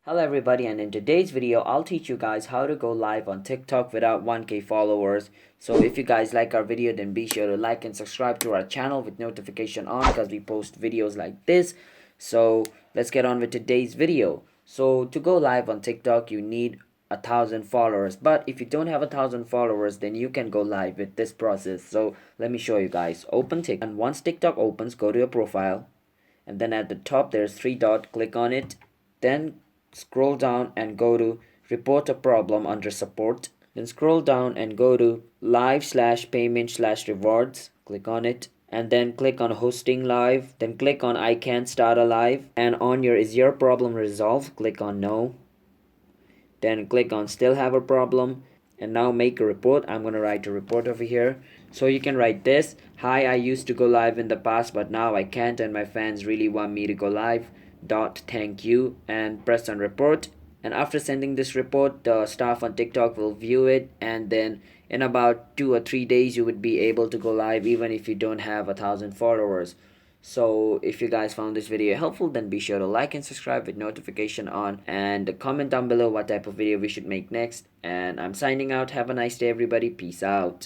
Hello everybody, and in today's video I'll teach you guys how to go live on TikTok without 1k followers. So if you guys like our video, then be sure to like and subscribe to our channel with notification on, because we post videos like this. So let's get on with today's video. So to go live on TikTok you need 1,000 followers, but if you don't have 1,000 followers, then you can go live with this process. So let me show you guys. Open TikTok, and once TikTok opens, go to your profile, and then at the top there's three dot, click on it, then scroll down and go to report a problem under support, then scroll down and go to live/payment/rewards, click on it, and then click on hosting live, then click on I can't start a live, and on your is your problem resolved, click on no, then click on still have a problem, and now make a report. I'm going to write a report over here. So you can write this: hi, I used to go live in the past but now I can't, and my fans really want me to go live, dot thank you, and press on report. And after sending this report, the staff on TikTok will view it, and then in about 2 or 3 days you would be able to go live even if you don't have 1,000 followers. So if you guys found this video helpful, then be sure to like and subscribe with notification on, and comment down below what type of video we should make next. And I'm signing out. Have a nice day everybody. Peace out.